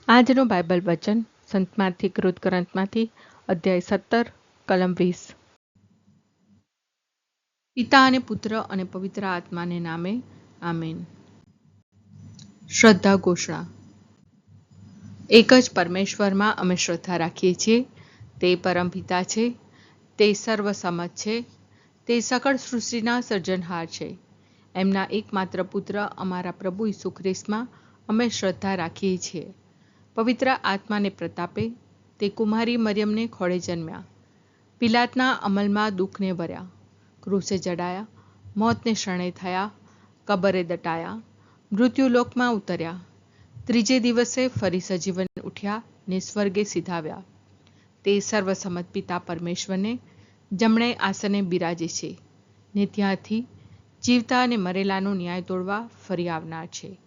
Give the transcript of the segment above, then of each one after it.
આજનું બાઇબલ વચન સંતમાંથી કૃત ગ્રંથમાંથી અધ્યાય 17 કલમ 20। પિતા અને પુત્ર અને પવિત્ર આત્માને નામે આમેન। શ્રદ્ધા ઘોષણા। એક જ પરમેશ્વરમાં અમે શ્રદ્ધા રાખીએ છીએ। તે પરમપિતા છે, તે સર્વસમત છે, તે સકળ સૃષ્ટિના સર્જનહાર છે। એમના એકમાત્ર પુત્ર અમારા પ્રભુ ઈસુ ખ્રિસ્તમાં અમે શ્રદ્ધા રાખીએ છીએ। પવિત્ર આત્માને પ્રતાપે તે કુમારી મરિયમને ખોળે જન્મ્યા, પિલાતના અમલમાં દુઃખને વર્યા, ક્રૂસે જડાયા, મોતને શરણે થયા, કબરે દટાયા, મૃત્યુલોકમાં ઉતર્યા, ત્રીજે દિવસે ફરી સજીવન ઉઠ્યા ને સ્વર્ગે સીધાવ્યા। તે સર્વસમત પિતા પરમેશ્વરને જમણે આસને બિરાજે છે ને ત્યાંથી જીવતા અને મરેલાનો ન્યાય તોડવા ફરી આવનાર છે।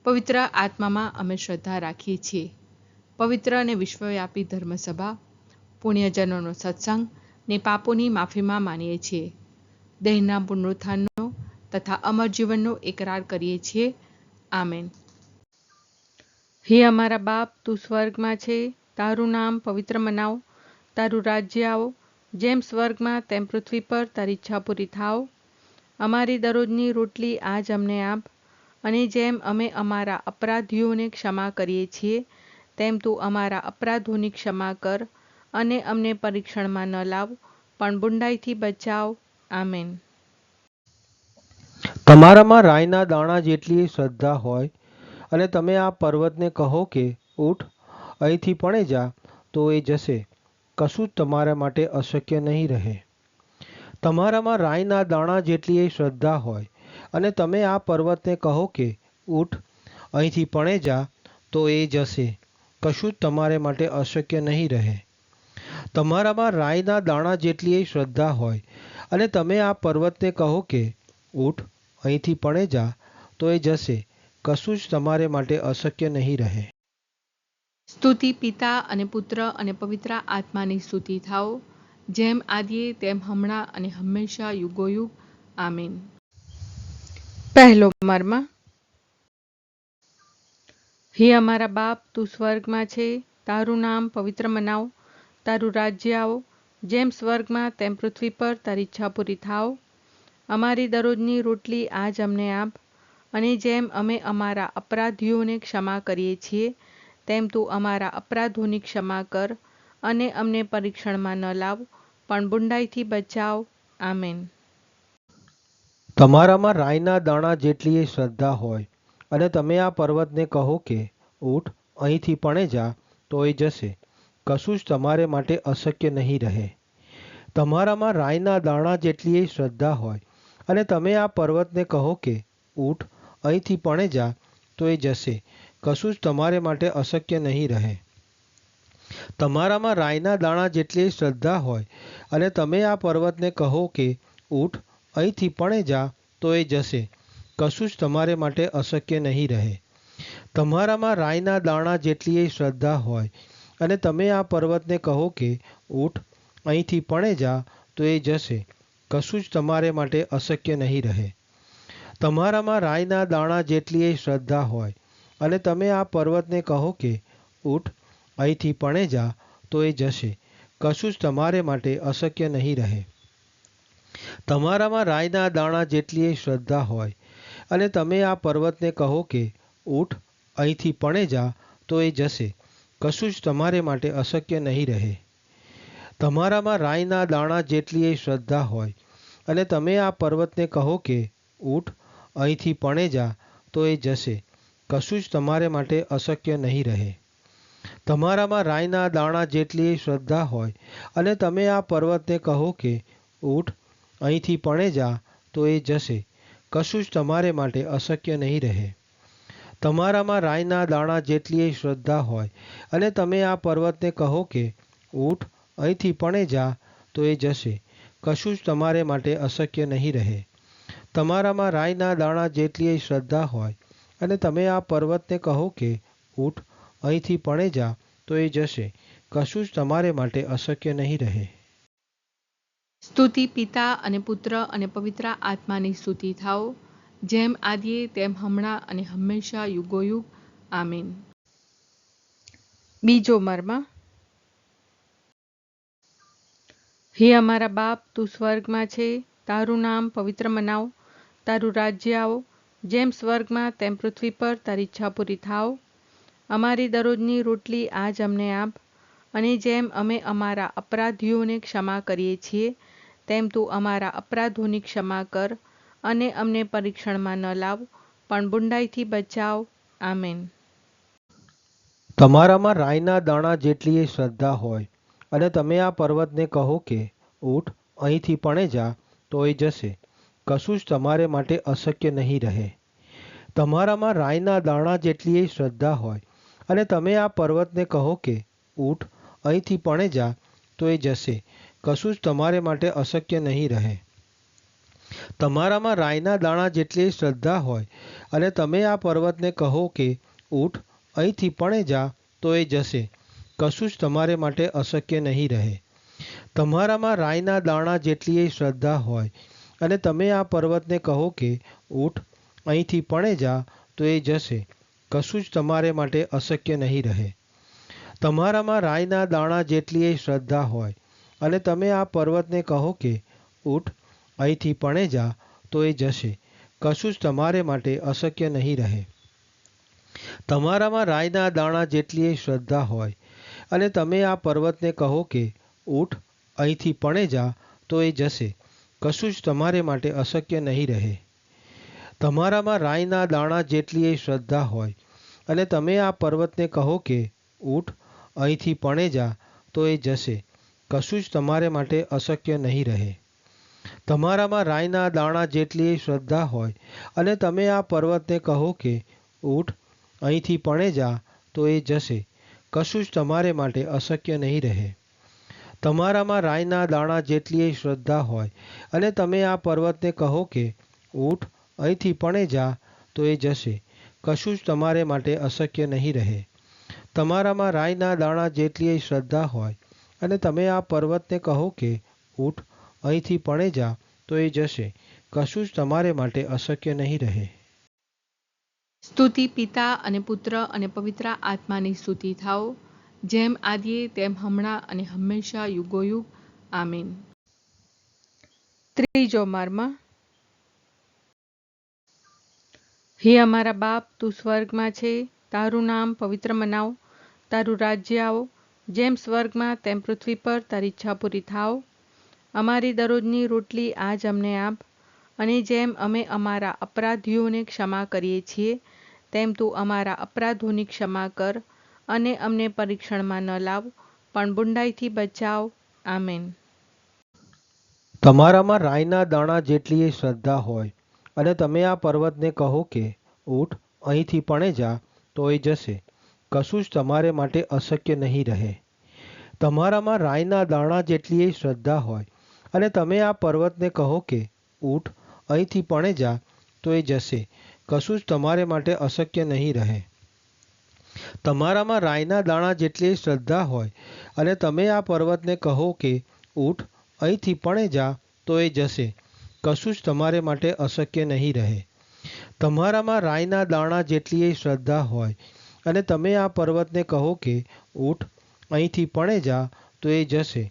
પવિત્ર આત્મામાં અમે શ્રદ્ધા રાખીએ છીએ। પવિત્ર અને વિશ્વવ્યાપી ધર્મસભા, પુણ્યજનોનો સત્સંગ ને પાપોની માફીમાં માનીએ છીએ। દેહના પુનરુત્થાનનો તથા અમર જીવનનો એકરાર કરીએ છીએ। આમેન। હે અમારા બાપ, તું સ્વર્ગમાં છે, તારું નામ પવિત્ર મનાવો, તારું રાજ્ય આવો, જેમ સ્વર્ગમાં તેમ પૃથ્વી પર તારી ઈચ્છા પૂરી થાવ। અમારી દરરોજની રોટલી આજ અમને આપ, અને જેમ અમે અમારા અપરાધીઓને ક્ષમા કરીએ છીએ તેમ તું અમારા અપરાધોની ક્ષમા કર, અને અમને પરીક્ષણમાં ન લાવ પણ બુંડાઈથી બચાવ। આમેન। તમારામાં રાઈના દાણા જેટલી શ્રદ્ધા હોય અને તમે આ પર્વતને કહો કે ઊઠ, અહીંથી પણે જા, તો એ જશે, કશું જ તમારા માટે અશક્ય નહીં રહે। તમારામાં રાઈના દાણા જેટલી શ્રદ્ધા હોય અને તમે આ પર્વતને કહો કે ઊઠ, અહીંથી પણે જા, તો એ જશે, કશું જ તમારે માટે અશક્ય નહીં રહે। તમારામાં રાઈના દાણા જેટલી શ્રદ્ધા હોય અને તમે આ પર્વતને કહો કે ઊઠ, અહીંથી પણે જા, તો એ જશે, કશું જ તમારે માટે અશક્ય નહીં રહે। સ્તુતિ પિતા અને પુત્ર અને પવિત્ર આત્માની સ્તુતિ થાઓ, જેમ આદિએ તેમ હમણાં અને હંમેશા યુગોયુગ। આમીન। પહેલો મર્મ। હે અમારા બાપ, તું સ્વર્ગમાં છે, તારું નામ પવિત્ર મનાવો, તારું રાજ્ય આવો, જેમ સ્વર્ગમાં તેમ પૃથ્વી પર તારી ઈચ્છા પૂરી થાવ। અમારી દરરોજની રોટલી આજ અમને આપ, અને જેમ અમે અમારા અપરાધીઓને ક્ષમા કરીએ છીએ તેમ તું અમારા અપરાધોની ક્ષમા કર, અને અમને પરીક્ષણમાં ન લાવ પણ બુંડાઈથી બચાવ। આમેન। તમારામાં રાઈના દાણા જેટલી શ્રદ્ધા હોય અને તમે આ પર્વતને કહો કે ઊઠ, અહીંથી પણે જા, તો એ જશે, કશું જ તમારે માટે અશક્ય નહીં રહે। તમારામાં રાઈના દાણા જેટલી શ્રદ્ધા હોય અને તમે આ પર્વતને કહો કે ઊઠ, અહીંથી પણે જા, તો એ જશે, કશું જ તમારે માટે અશક્ય નહીં રહે। તમારામાં રાઈના દાણા જેટલી શ્રદ્ધા હોય અને તમે આ પર્વતને કહો કે ઊઠ, અહીંથી પણે જા, તો એ જશે, કશું જ તમારે માટે અશક્ય નહીં રહે। તમારામાં રાઈના દાણા જેટલી શ્રદ્ધા હોય અને તમે આ પર્વતને કહો કે ઊઠ, અહીંથી પણે જા, તો એ જશે, કશું જ તમારે માટે અશક્ય નહીં રહે। તમારામાં રાઈના દાણા જેટલી શ્રદ્ધા હોય અને તમે આ પર્વતને કહો કે ઊઠ, અહીંથી પણે જા, તો એ જશે, કશું જ તમારે માટે અશક્ય નહીં રહે। તમારામાં રાઈના દાણા જેટલી શ્રદ્ધા હોય અને તમે આ પર્વતને કહો કે ઊઠ, અહીંથી પણે જા, તો એ જશે, કશું જ તમારે માટે અશક્ય નહીં રહે। તમારામાં રાઈના દાણા જેટલી શ્રદ્ધા હોય અને તમે આ પર્વતને કહો કે ઊઠ, અહીંથી પણે જા, તો એ જશે, કશું જ તમારે માટે અશક્ય નહીં રહે। તમારામાં રાઈના દાણા જેટલી શ્રદ્ધા હોય અને તમે આ પર્વતને કહો કે ઊઠ, અહીંથી પણે જા, તો એ જશે, કશું જ તમારે માટે અશક્ય નહીં રહે। તમારામાં રાઈના દાણા જેટલી શ્રદ્ધા હોય અને તમે આ પર્વતને કહો કે ઊઠ, અહીંથી પણે જા, તો એ જશે, કશું જ તમારે માટે અશક્ય નહીં રહે। તમારામાં રાઈના દાણા જેટલી શ્રદ્ધા હોય અને તમે આ પર્વતને કહો કે ઊઠ, અહીંથી પણે જા, તો એ જશે, કશું જ તમારે માટે અશક્ય નહીં રહે। સ્તુતિ પિતા અને પુત્ર અને પવિત્ર આત્માની સ્તુતિ થાઓ, જેમ આદિએ તેમ હમણાં અને હંમેશા યુગોયુગ। આમીન। બીજો મર્મ, હે અમારા બાપ, તું સ્વર્ગમાં છે, તારું નામ પવિત્ર મનાવ, તારું રાજ્ય આવો, જેમ સ્વર્ગમાં તેમ પૃથ્વી પર તારી ઈચ્છા પૂરી થાવ. અમારી દરરોજની રોટલી આજ અમને આપ, અને જેમ અમે અમારા અપરાધીઓને ક્ષમા કરીએ છીએ, તેમ તું અમારા અપરાધોની ક્ષમા કર, અને અમને પરીક્ષણમાં ન લાવ, પણ બુંડાઈથી બચાવ. આમેન. તમારામાં રાઈના દાણા જેટલી શ્રદ્ધા હોય અને તમે આ પર્વતને કહો કે ઊઠ અહીંથી પણે જા, તો એ જશે. કશું જ તમારે માટે અશક્ય નહીં રહે. તમારામાં રાઈના દાણા જેટલી શ્રદ્ધા હોય અને તમે આ પર્વતને કહો કે ઊઠ અહીંથી પણે જા, તો એ જશે. કશું જ તમારે માટે અશક્ય નહીં રહે. તમારામાં રાઈના દાણા જેટલી શ્રદ્ધા હોય અને તમે આ પર્વતને કહો કે ઊઠ અહીંથી પણે જા, તો એ જશે. કશું જ તમારે માટે અશક્ય નહીં રહે. તમારામાં રાઈના દાણા જેટલી શ્રદ્ધા હોય અને તમે આ પર્વતને કહો કે ઊઠ અહીંથી પણે જા, તો એ જશે. કશું જ તમારે માટે અશક્ય નહીં રહે. તમારામાં રાઈના દાણા જેટલી શ્રદ્ધા હોય અને તમે આ પર્વતને કહો કે ઊઠ અહીંથી પણે જા, તો એ જશે. કશું જ તમારે માટે અશક્ય નહીં રહે. તમારામાં રાઈના દાણા જેટલી શ્રદ્ધા હોય અને તમે આ પર્વતને કહો કે ઊઠ અહીંથી પણે જા, તો એ જશે. કશું જ તમારે માટે અશક્ય નહીં રહે. તમારામાં રાઈના દાણા જેટલી શ્રદ્ધા હોય અને તમે આ પર્વતને કહો કે ઊઠ અહીંથી પણે જા, તો એ જશે. કશું જ તમારે માટે અશક્ય નહીં રહે. તમારામાં રાઈના દાણા જેટલી શ્રદ્ધા હોય અને તમે આ પર્વતને કહો કે ઊઠ અહીંથી પણે જા, તો એ જશે. કશું જ તમારે માટે અશક્ય નહીં રહે. તમારામાં રાઈના દાણા જેટલી શ્રદ્ધા હોય અને તમે આ પર્વતને કહો કે ઊઠ અહીંથી પણે જા, તો એ જશે. કશું જ તમારે માટે અશક્ય નહીં રહે. તમારામાં રાઈના દાણા જેટલી શ્રદ્ધા હોય અને તમે આ પર્વતને કહો કે ઊઠ અહીંથી પણે જા, તો એ જશે. કશું જ તમારે માટે અશક્ય નહીં રહે. સ્તુતિ પિતા અને પુત્ર અને પવિત્ર આત્માની સ્તુતિ થાઓ, જેમ આદિએ તેમ હમણાં અને હંમેશા યુગોયુગ. આમીન. ત્રીજો મર્મ, હે અમારા બાપ, તું સ્વર્ગમાં છે, તારું નામ પવિત્ર મનાવ, તારું રાજ્ય આવો, જેમ સ્વર્ગમાં તેમ પૃથ્વી પર તારી ઈચ્છા પૂરી થાવ. અમારી દરરોજની રોટલી આજ અમને આપ, અને જેમ અમે અમારા અપરાધીઓને ક્ષમા કરીએ છીએ, તેમ તું અમારા અપરાધોની ક્ષમા કર, અને અમને પરીક્ષણમાં ન લાવ, પણ બુંડાઈથી બચાવ. આમેન. તમારામાં રાઈના દાણા જેટલી શ્રદ્ધા હોય અને તમે આ પર્વતને કહો કે ઊઠ અહીંથી પણે જા, તો એ જશે. કશું જ તમારે માટે અશક્ય નહીં રહે. તમારામાં રાઈના દાણા જેટલી શ્રદ્ધા હોય અને તમે આ પર્વતને કહો કે ઊઠ અહીંથી પણે જા, તો એ જશે. કશું જ તમારે માટે અશક્ય નહીં રહે. તમારામાં રાઈના દાણા જેટલી શ્રદ્ધા હોય અને તમે આ પર્વતને કહો કે ઊઠ અહીંથી પણે જા, તો એ જશે. કશું જ તમારે માટે અશક્ય નહીં રહે. તમારામાં રાઈના દાણા જેટલી શ્રદ્ધા હોય અને તમે આ પર્વતને કહો કે ઊઠ અહીંથી પણે જા, તો એ જશે.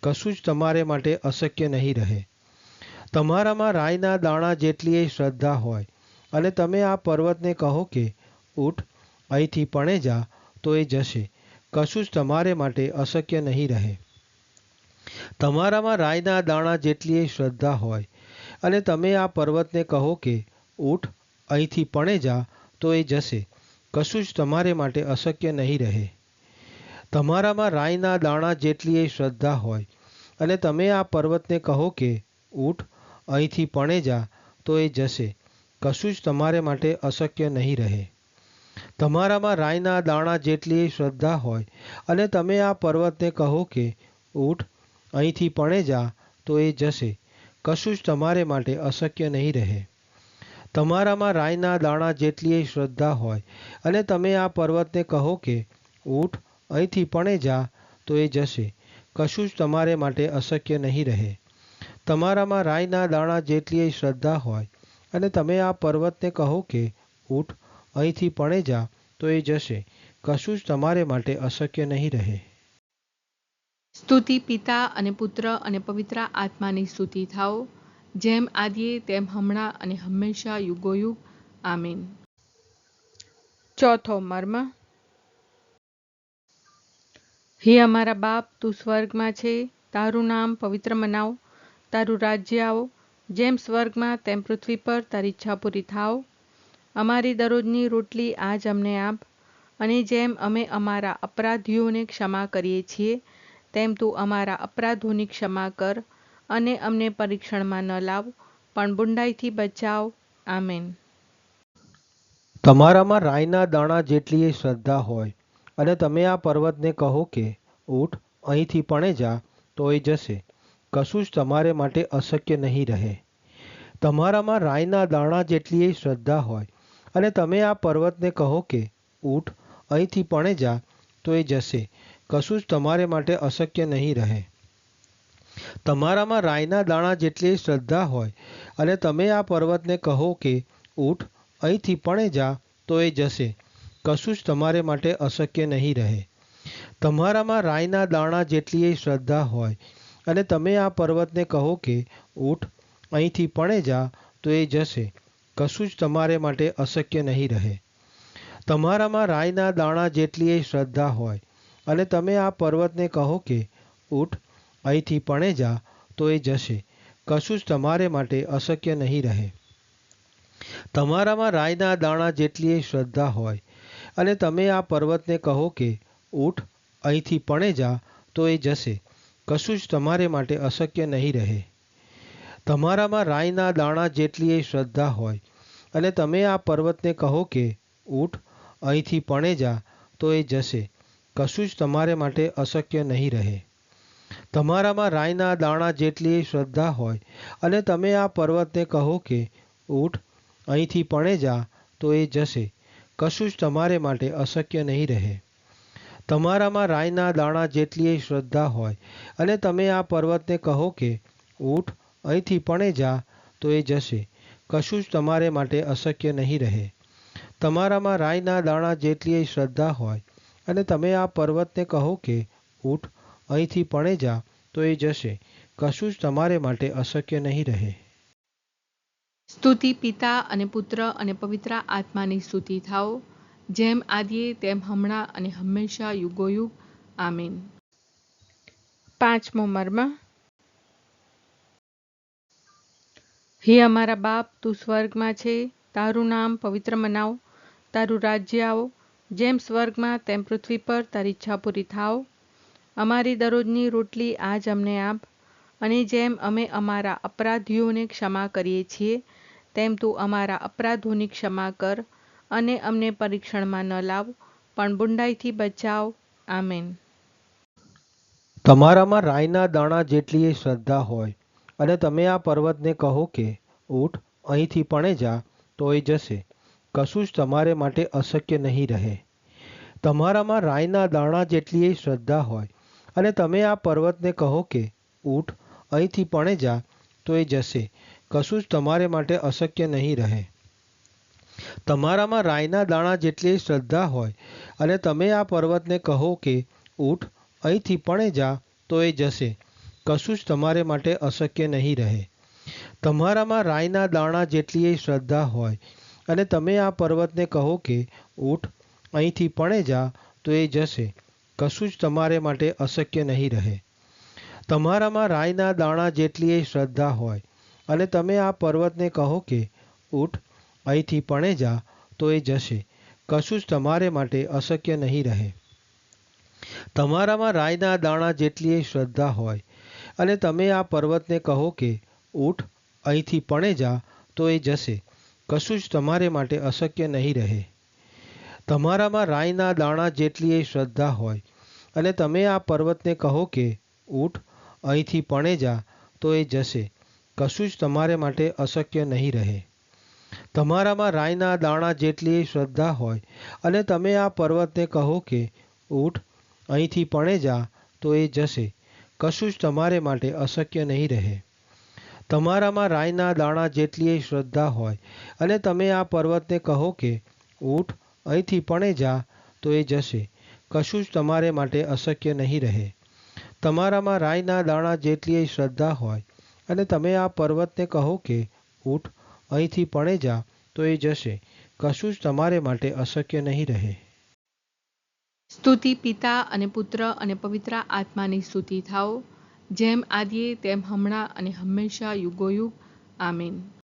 કશું જ તમારે માટે અશક્ય નહીં રહે. તમારામાં રાઈના દાણા જેટલી શ્રદ્ધા હોય અને તમે આ પર્વતને કહો કે ઊઠ અહીંથી પણે જા, તો એ જશે. કશું જ તમારે માટે અશક્ય નહીં રહે. તમારામાં રાઈના દાણા જેટલી શ્રદ્ધા હોય અને તમે આ પર્વતને કહો કે ઊઠ અહીંથી પણે જા, તો એ જશે. કશું જ તમારે માટે અશક્ય નહીં રહે. તમારામાં રાઈના દાણા જેટલી શ્રદ્ધા હોય અને તમે આ પર્વતને કહો કે ઊઠ અહીંથી પણે જા, તો એ જશે. કશું જ તમારે માટે અશક્ય નહીં રહે. તમારામાં રાઈના દાણા જેટલી શ્રદ્ધા હોય અને તમે આ પર્વતને કહો કે ઊઠ અહીંથી પણે જા, તો એ જશે. કશું જ તમારે માટે અશક્ય નહીં રહે. તમારામાં રાઈના દાણા જેટલી શ્રદ્ધા હોય અને તમે આ પર્વતને કહો કે ઊઠ અહીંથી પણે જા, તો એ જશે. કશું જ તમારે માટે અશક્ય નહીં રહે. તમારામાં રાઈના દાણા જેટલી શ્રદ્ધા હોય અને તમે આ પર્વતને કહો કે ઊઠ અહીંથી પણે જા, તો એ જશે. કશું જ તમારે માટે અશક્ય નહીં રહે. સ્તુતિ પિતા અને પુત્ર અને પવિત્ર આત્માની સ્તુતિ થાઓ, જેમ આદિએ તેમ હમણાં અને હંમેશા યુગોયુગ. આમીન. ચોથો મર્મ. હે અમારા બાપ, તું સ્વર્ગમાં છે, તારું નામ પવિત્ર મનાવ, તારું રાજ્ય આવો, જેમ સ્વર્ગમાં તેમ પૃથ્વી પર તારી ઈચ્છા પૂરી થાવ. અમારી દરરોજની રોટલી આજ અમને આપ, અને જેમ અમે અમારા અપરાધીઓને ક્ષમા કરીએ છીએ, તેમ તું અમારા અપરાધોની ક્ષમા કર, અને અમને પરીક્ષણમાં ન લાવ, પણ બુંડાઈથી બચાવ. આમેન. તમારામાં રાઈના દાણા જેટલી શ્રદ્ધા હોય અને તમે આ પર્વતને કહો કે ઊઠ અહીંથી પણે જા, તો એ જશે. કશું જ તમારે માટે અશક્ય નહીં રહે. તમારામાં રાઈના દાણા જેટલી શ્રદ્ધા હોય અને તમે આ પર્વતને કહો કે ઊઠ અહીંથી પણે જા, તો એ જશે. કશું જ તમારે માટે અશક્ય નહીં રહે. તમારામાં રાઈના દાણા જેટલી શ્રદ્ધા હોય અને તમે આ પર્વતને કહો કે ઊઠ અહીંથી પણે જા, તો એ જશે. કશું જ તમારે માટે અશક્ય નહીં રહે. તમારામાં રાઈના દાણા જેટલી શ્રદ્ધા હોય અને તમે આ પર્વતને કહો કે ઊઠ અહીંથી પણે જા, તો એ જશે. કશું જ તમારે માટે અશક્ય નહીં રહે. તમારામાં રાઈના દાણા જેટલી શ્રદ્ધા હોય અને તમે આ પર્વતને કહો કે ઊઠ અહીંથી પણે જા, તો એ જશે. કશું જ તમારે માટે અશક્ય નહીં રહે. તમારામાં રાઈના દાણા જેટલી શ્રદ્ધા હોય અને તમે આ પર્વતને કહો કે ઊઠ અહીંથી પણે જા, તો એ જશે. કશું જ તમારે માટે અશક્ય નહીં રહે. તમારામાં રાઈના દાણા જેટલી શ્રદ્ધા હોય અને તમે આ પર્વતને કહો કે ઊઠ અહીંથી પણે જા, તો એ જશે. કશું જ તમારે માટે અશક્ય નહીં રહે. તમારામાં રાઈના દાણા જેટલી શ્રદ્ધા હોય અને તમે આ પર્વતને કહો કે ઊઠ અહીંથી પણે જા, તો એ જશે. કશું જ તમારે માટે અશક્ય નહીં રહે. તમારામાં રાઈના દાણા જેટલી શ્રદ્ધા હોય અને તમે આ પર્વતને કહો કે ઊઠ અહીંથી પણે જા, તો એ જશે. કશું જ તમારે માટે અશક્ય નહીં રહે. તમારામાં રાઈના દાણા જેટલી શ્રદ્ધા હોય અને તમે આ પર્વતને કહો કે ઊઠ અહીંથી પણે જા, તો એ જશે. કશું જ તમારે માટે અશક્ય નહીં રહે. સ્તુતિ પિતા અને પુત્ર અને પવિત્ર આત્માની સ્તુતિ થાઓ, જેમ આદિએ તેમ હમણાં અને હંમેશા યુગોયુગ. આમીન. પાંચમો મર્મ. હે અમારા બાપ, તું સ્વર્ગમાં છે, તારું નામ પવિત્ર મનાવ, તારું રાજ્ય આવો, જેમ સ્વર્ગમાં તેમ પૃથ્વી પર તારી ઈચ્છા પૂરી થાવ. અમારી દરરોજની રોટલી આજ અમને આપ, અને જેમ અમે અમારા અપરાધીઓને ક્ષમા કરીએ છીએ, તેમ તું અમારા અપરાધોની ક્ષમા કર, અને અમને પરીક્ષણમાં ન લાવ, પણ બુંડાઈથી બચાવ. આમેન. તમારામાં રાઈના દાણા જેટલી શ્રદ્ધા હોય અને તમે આ પર્વતને કહો કે ઊઠ અહીંથી પણે જા, તો એ જશે. કશું જ તમારે માટે અશક્ય નહીં રહે. તમારામાં રાઈના દાણા જેટલી શ્રદ્ધા હોય અને તમે આ પર્વતને કહો કે ઊઠ અહીંથી પણે જા, તો એ જશે. કશું જ તમારે માટે અશક્ય નહીં રહે. તમારામાં રાઈના દાણા જેટલી શ્રદ્ધા હોય અને તમે આ પર્વતને કહો કે ઊઠ અહીંથી પણે જા, તો એ જશે. કશું જ તમારે માટે અશક્ય નહીં રહે. તમારામાં રાઈના દાણા જેટલી શ્રદ્ધા હોય અને તમે આ પર્વતને કહો કે ઊઠ અહીંથી પણે જા, તો એ જશે. કશું જ તમારે માટે અશક્ય નહીં રહે. તમારામાં રાઈના દાણા જેટલી શ્રદ્ધા હોય અને તમે આ પર્વતને કહો કે ઊઠ અહીંથી પણે જા, તો એ જશે. કશું જ તમારે માટે અશક્ય નહીં રહે. તમારામાં રાઈના દાણા જેટલી શ્રદ્ધા હોય અને તમે આ પર્વતને કહો કે ઊઠ અહીંથી પણે જા, તો એ જશે. કશું જ તમારે માટે અશક્ય નહીં રહે. તમારામાં રાઈના દાણા જેટલી શ્રદ્ધા હોય અને તમે આ પર્વતને કહો કે ઊઠ અહીંથી પણે જા, તો એ જશે. કશું જ તમારે માટે અશક્ય નહીં રહે. તમારામાં રાઈના દાણા જેટલી શ્રદ્ધા હોય અને તમે આ પર્વતને કહો કે ઊઠ અહીંથી પણે જા, તો એ જશે. કશું જ તમારે માટે અશક્ય નહીં રહે. તમારામાં રાઈના દાણા જેટલી શ્રદ્ધા હોય અને તમે આ પર્વતને કહો કે ઊઠ અહીંથી પણે જા, તો એ જશે. કશું જ તમારે માટે અશક્ય નહીં રહે. તમારામાં રાઈના દાણા જેટલી શ્રદ્ધા હોય અને તમે આ પર્વતને કહો કે ઊઠ અહીંથી પણે જા, તો એ જશે. કશું જ તમારે માટે અશક્ય નહીં રહે. સ્તુતિ પિતા અને પુત્ર અને પવિત્ર આત્માની સ્તુતિ થાઓ, જેમ આદિએ તેમ હમણાં અને હંમેશા યુગોયુગ. આમીન.